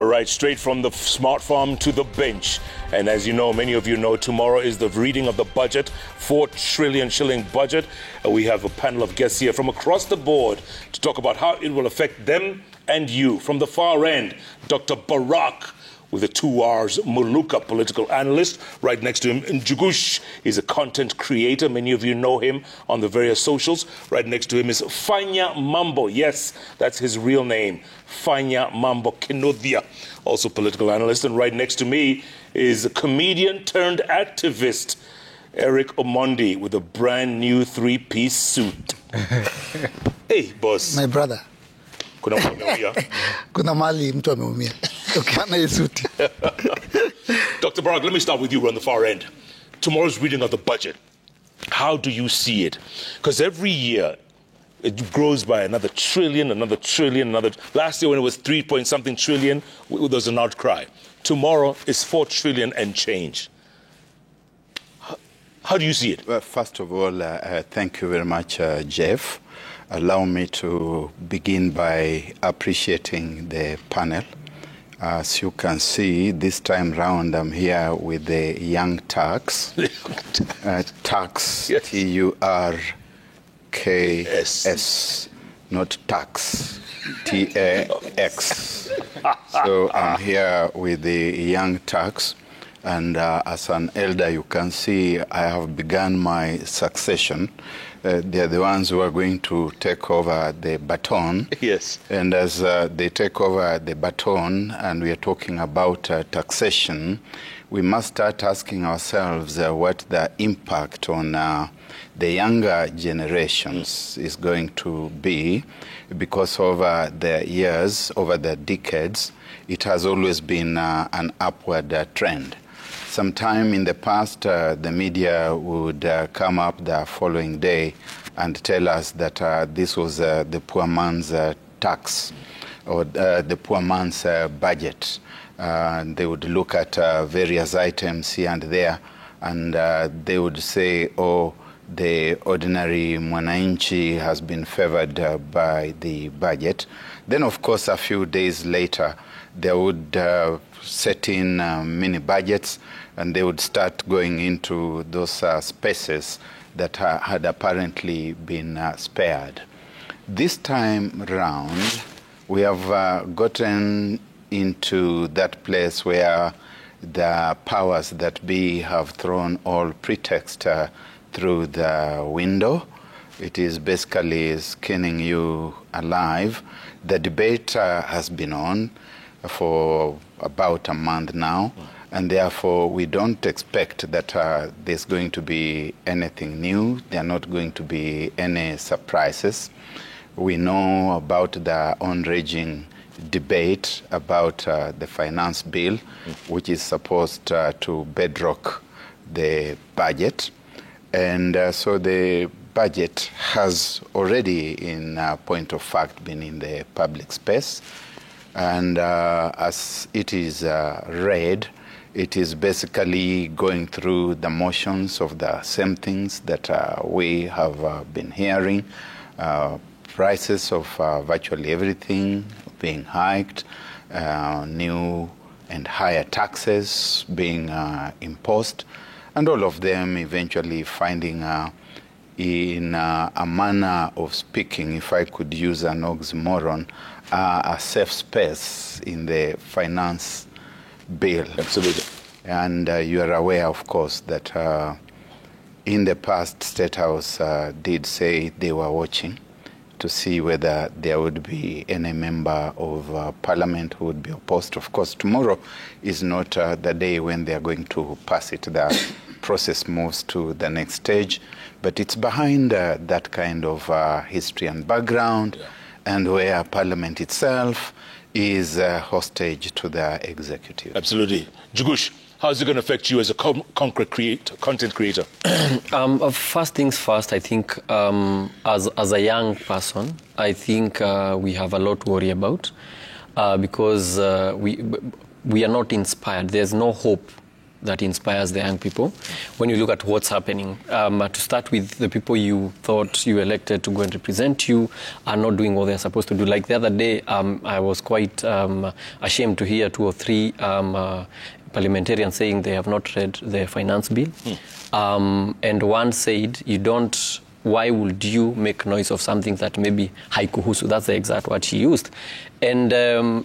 All right, straight from the smart farm to the bench. And as you know, many of you know, tomorrow is the reading of the budget, 4 trillion shilling budget. We have a panel of guests here from across the board to talk about how it will affect them and you. From the far end, Dr. Barack, with the 2 R's, Muluka, political analyst. Right next to him, Njugush is a content creator. Many of you know him on the various socials. Right next to him is Fanya Mambo. Yes, that's his real name, Fanya Mambo Kenodia, also political analyst. And right next to me is a comedian turned activist, Eric Omondi, with a brand new 3-piece suit. Hey, boss. My brother. Kuna mali mtu ameumia. Dr. Barack, let me start with you on the far end. Tomorrow's reading of the budget. How do you see it? Because every year it grows by another trillion, another trillion, another. Last year when it was 3-point-something trillion, there was an outcry. Tomorrow is 4 trillion and change. How do you see it? Well, first of all, thank you very much, Jeff. Allow me to begin by appreciating the panel. As you can see, this time round, I'm here with the young Turks. Turks, yes. T-U-R-K-S, not tax, T-A-X. So I'm here with the young Turks. And as an elder, you can see I have begun my succession. They're the ones who are going to take over the baton. Yes. And as they take over the baton, and we are talking about taxation, we must start asking ourselves what the impact on the younger generations is going to be, because over the years, over the decades, it has always been an upward trend. Sometime in the past, the media would come up the following day and tell us that this was the poor man's tax or the poor man's budget. They would look at various items here and there, and they would say, oh, the ordinary mwananchi has been favored by the budget. Then, of course, a few days later, they would set in mini budgets, and they would start going into those spaces that had apparently been spared. This time round, we have gotten into that place where the powers that be have thrown all pretext through the window. It is basically skinning you alive. The debate has been on for about a month now, and therefore we don't expect that there's going to be anything new. There are not going to be any surprises. We know about the on-raging debate about the finance bill, which is supposed to bedrock the budget. And so the budget has already, in point of fact, been in the public space. And as it is read, it is basically going through the motions of the same things that we have been hearing. Prices of virtually everything being hiked, new and higher taxes being imposed, and all of them eventually finding in a manner of speaking, if I could use an oxymoron, a safe space in the finance bill. Absolutely. And you are aware, of course, that in the past, State House did say they were watching to see whether there would be any member of Parliament who would be opposed. Of course, tomorrow is not the day when they are going to pass it. The process moves to the next stage. But it's behind that kind of history and background, and where Parliament itself is hostage to the executive. Absolutely. Jugush, how is it going to affect you as a content creator? First things first, I think as a young person, I think we have a lot to worry about because we are not inspired. There's no hope that inspires the young people. When you look at what's happening, to start with, the people you thought you elected to go and represent you are not doing what they're supposed to do. Like the other day, I was quite ashamed to hear 2 or 3 parliamentarians saying they have not read the finance bill. And one said, why would you make noise of something that maybe haikuhusu? That's the exact word she used. And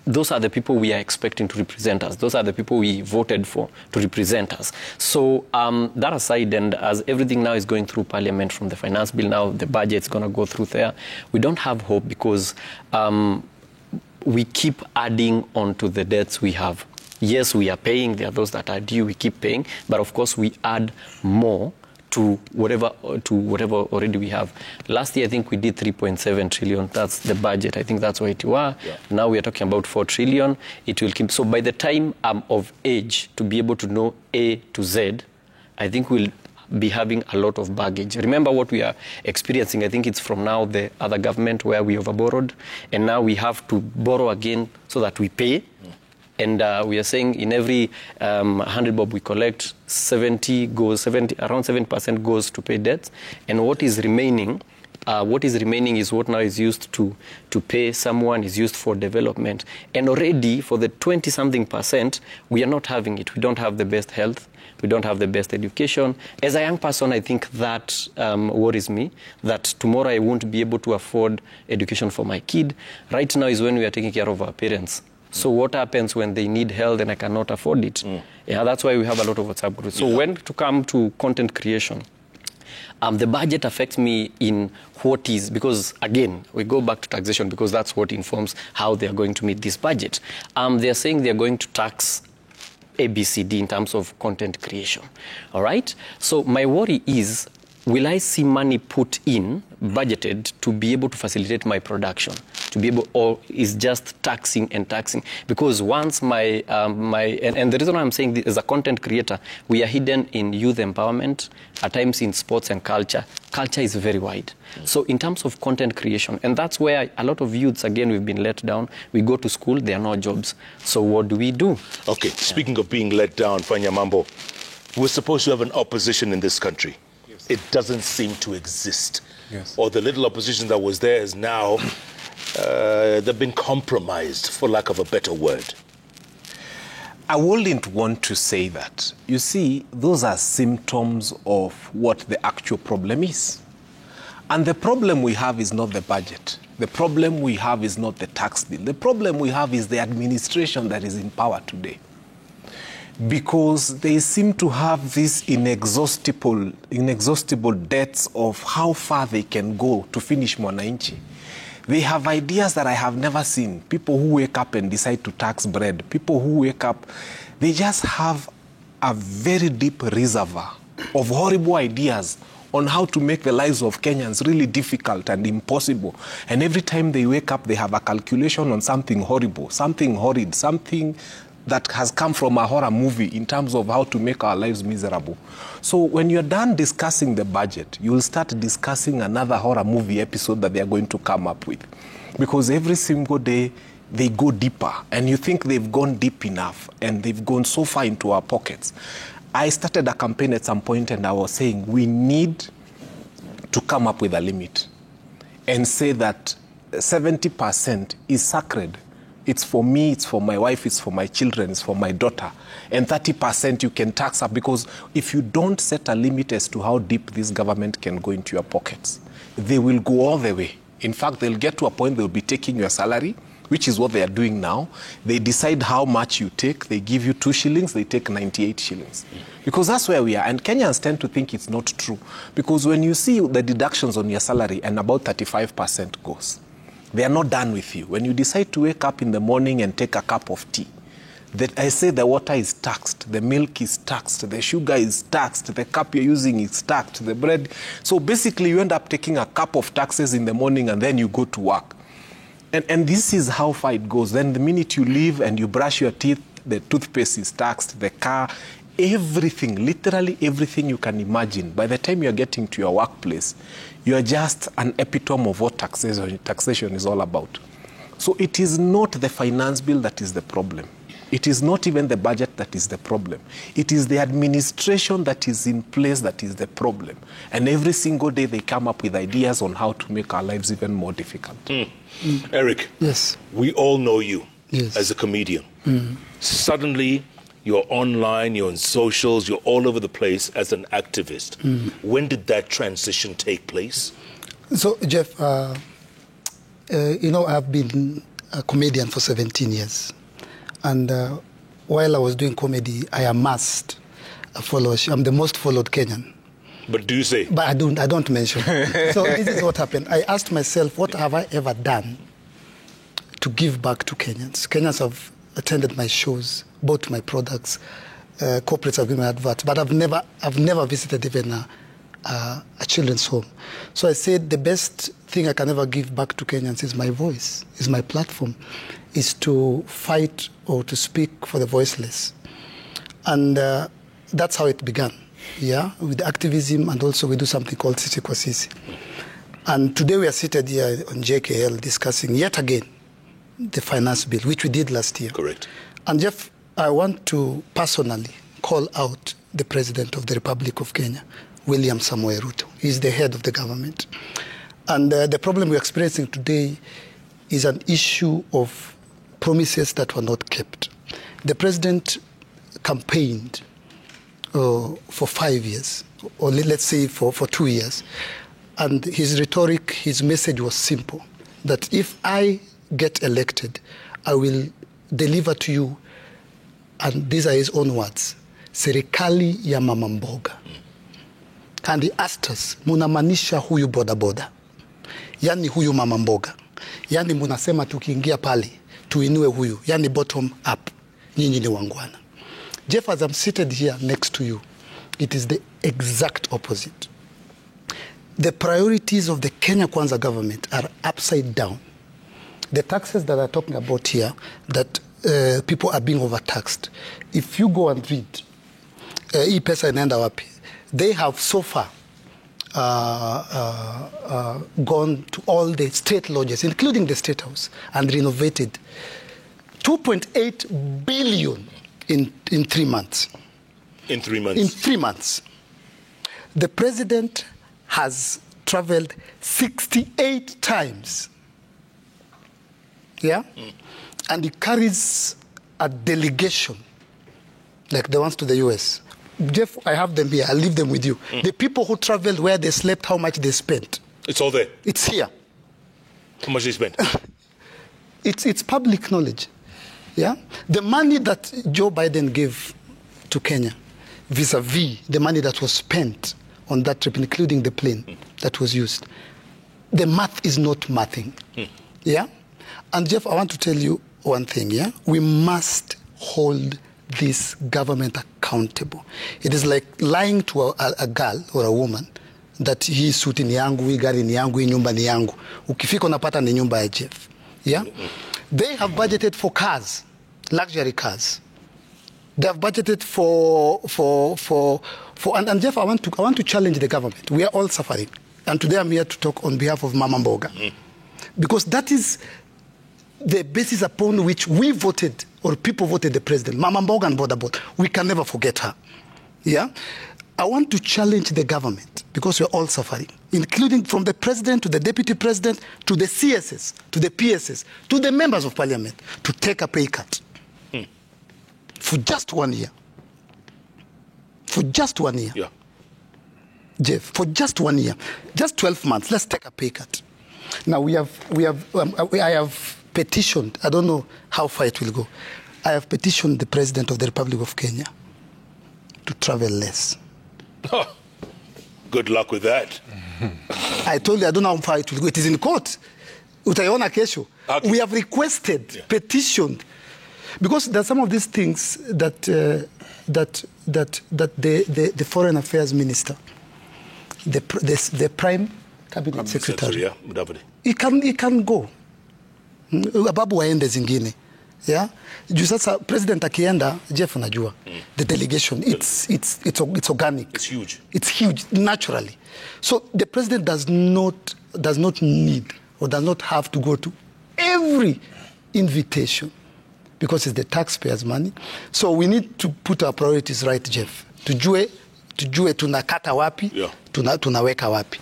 those are the people we are expecting to represent us. Those are the people we voted for to represent us. So that aside, and as everything now is going through Parliament from the finance bill, now the budget is going to go through there, we don't have hope because we keep adding on to the debts we have. Yes, we are paying. There are those that are due. We keep paying. But of course, we add more to whatever already we have. Last year, I think we did 3.7 trillion. That's the budget. I think that's where it was. Yeah. Now we are talking about 4 trillion. It will keep. So by the time I'm of age to be able to know A to Z, I think we'll be having a lot of baggage. Remember what we are experiencing. I think it's from now the other government where we overborrowed, and now we have to borrow again so that we pay. And we are saying in every 100 bob we collect, around 7% goes to pay debts. And what is remaining is what now is used to pay someone, is used for development. And already for the 20-something%, we are not having it. We don't have the best health. We don't have the best education. As a young person, I think that worries me, that tomorrow I won't be able to afford education for my kid. Right now is when we are taking care of our parents. So what happens when they need health and I cannot afford it? Yeah, that's why we have a lot of WhatsApp groups. So when to come to content creation, the budget affects me in what is, because again, we go back to taxation because that's what informs how they are going to meet this budget. They are saying they are going to tax ABCD in terms of content creation. All right? So my worry is, will I see money put in, budgeted, to be able to facilitate my production? To be able, or is just taxing and taxing? Because once and the reason why I'm saying this, as a content creator, we are hidden in youth empowerment, at times in sports and culture. Culture is very wide. So in terms of content creation, and that's where a lot of youths, again, we've been let down. We go to school, there are no jobs. So what do we do? Okay, speaking of being let down, Fanya Mambo, we're supposed to have an opposition in this country. It doesn't seem to exist. Yes. Or the little opposition that was there is now, they've been compromised, for lack of a better word. I wouldn't want to say that. You see, those are symptoms of what the actual problem is. And the problem we have is not the budget. The problem we have is not the tax bill. The problem we have is the administration that is in power today. Because they seem to have this inexhaustible debts of how far they can go to finish Mwananchi. They have ideas that I have never seen. People who wake up and decide to tax bread. People who wake up, they just have a very deep reservoir of horrible ideas on how to make the lives of Kenyans really difficult and impossible. And every time they wake up, they have a calculation on something horrible, something horrid, something that has come from a horror movie in terms of how to make our lives miserable. So when you're done discussing the budget, you'll start discussing another horror movie episode that they're going to come up with. Because every single day, they go deeper. And you think they've gone deep enough, and they've gone so far into our pockets. I started a campaign at some point, and I was saying, we need to come up with a limit and say that 70% is sacred. It's for me, it's for my wife, it's for my children, it's for my daughter. And 30% you can tax up, because if you don't set a limit as to how deep this government can go into your pockets, they will go all the way. In fact, they'll get to a point they'll be taking your salary, which is what they are doing now. They decide how much you take. They give you 2 shillings, they take 98 shillings. Because that's where we are. And Kenyans tend to think it's not true. Because when you see the deductions on your salary and about 35% goes, they are not done with you. When you decide to wake up in the morning and take a cup of tea, that I say the water is taxed, the milk is taxed, the sugar is taxed, the cup you're using is taxed, the bread. So basically you end up taking a cup of taxes in the morning and then you go to work. And this is how far it goes. Then the minute you leave and you brush your teeth, the toothpaste is taxed, the car, everything, literally everything you can imagine. By the time you're getting to your workplace, you're just an epitome of what taxation is all about. So it is not the finance bill that is the problem. It is not even the budget that is the problem. It is the administration that is in place that is the problem. And every single day they come up with ideas on how to make our lives even more difficult. Eric, Yes. we all know you Yes. as a comedian. Suddenly, you're online, you're on socials, you're all over the place as an activist. When did that transition take place? So, Jeff, I've been a comedian for 17 years. And while I was doing comedy, I amassed a followership. I'm the most followed Kenyan. But do you say? But I don't mention. So this is what happened. I asked myself, what have I ever done to give back to Kenyans? Kenyans have attended my shows, bought my products, corporates have given me adverts, but I've never visited even a children's home. So I said the best thing I can ever give back to Kenyans is my voice, is my platform, is to fight or to speak for the voiceless. And that's how it began, with activism, and also we do something called Sisi kwa Sisi. And today we are seated here on JKL discussing yet again the finance bill, which we did last year. Correct. And Jeff, I want to personally call out the President of the Republic of Kenya, William Samoei Ruto. He's the head of the government. And the problem we're experiencing today is an issue of promises that were not kept. The President campaigned for 5 years, or let's say for 2 years. And his rhetoric, his message was simple, that if I get elected, I will deliver to you, and these are his own words, serikali ya mama mboga. And he asked us, munamanisha huyu boda boda, yani huyu mama mboga, yani munasema tukiingia pale tuinue huyu, yani bottom up, nyinyi ni wangwana. Jeff, as I'm seated here next to you, it is the exact opposite. The priorities of the Kenya Kwanza government are upside down. The taxes that I'm talking about here, that people are being overtaxed. If you go and read, hii pesa inaenda wapi? They have so far gone to all the state lodges, including the State House, and renovated 2.8 billion in 3 months. In 3 months? In 3 months. The president has traveled 68 times. And he carries a delegation, like the ones to the US. Jeff, I have them here. I'll leave them with you. The people who traveled, where they slept, how much they spent. It's all there? It's here. How much they spent? It's public knowledge. The money that Joe Biden gave to Kenya, vis-a-vis the money that was spent on that trip, including the plane that was used, the math is not mathing. And Jeff, I want to tell you one thing, We must hold this government accountable. It is like lying to a girl or a woman that hii suti ni yangu, hii gari ni yangu, hii nyumba ni yangu. Ukifika unapata ni nyumba ya Jeff. They have budgeted for cars, luxury cars. They have budgeted and Jeff, I want to challenge the government. We are all suffering. And today I'm here to talk on behalf of Mama Mboga. Because that is the basis upon which we voted, or people voted the president, Mama Mboga and Boda Boda. We can never forget her. I want to challenge the government, because we're all suffering, including from the president to the deputy president to the CSS, to the PSS, to the members of parliament, to take a pay cut. For just 1 year. For just 1 year. Jeff, for just 1 year. Just 12 months, let's take a pay cut. Now I have petitioned, I don't know how far it will go. I have petitioned the President of the Republic of Kenya to travel less. Good luck with that. I told you, I don't know how far it will go. It is in court. Utaiona kesho. Okay. We have requested, petitioned, because there are some of these things that the Foreign Affairs Minister, the Prime Cabinet Secretary, he can go. Ababu waende zingine. Juu sasa president akienda, Jeff unajua, the delegation, it's organic. It's huge. It's huge, naturally. So the president does not need or does not have to go to every invitation because it's the taxpayers' money. So we need to put our priorities right, Jeff. Tujue tunakata wapi, tunaweka wapi.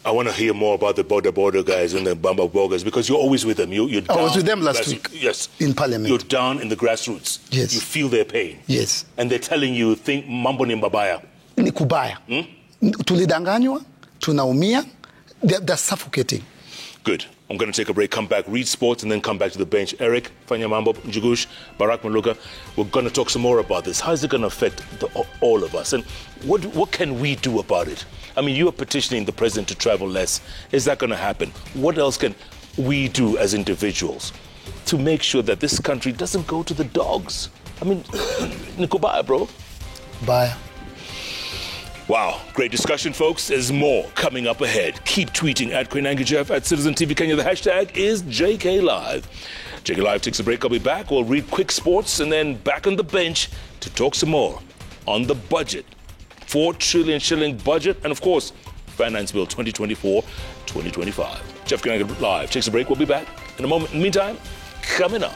I want to hear more about the border guys and the Bamba bloggers because you're always with them. You're down. I was with them last week. Yes. In Parliament. You're down in the grassroots. Yes. You feel their pain. Yes. And they're telling you, think mambo ni mbaya. Ni kubaya. Tulidanganywa, tunaumia, they're suffocating. Good. I'm going to take a break, come back, read sports, and then come back to the bench. Eric, Fanya Mambo, Njugush, Barak Maluka, we're going to talk some more about this. How is it going to affect all of us? And what can we do about it? I mean, you are petitioning the president to travel less. Is that going to happen? What else can we do as individuals to make sure that this country doesn't go to the dogs? I mean, Nikobaya, bro. Bye. Wow, great discussion, folks. There's more coming up ahead. Keep tweeting at Koinange Jeff, at Citizen TV Kenya. The hashtag is JKLIVE. JKLIVE takes a break. I'll be back. We'll read quick sports and then back on the bench to talk some more on the budget. 4 trillion shilling budget and, of course, Finance Bill 2024-2025. Jeff Koinange Live takes a break. We'll be back in a moment. In the meantime, coming up.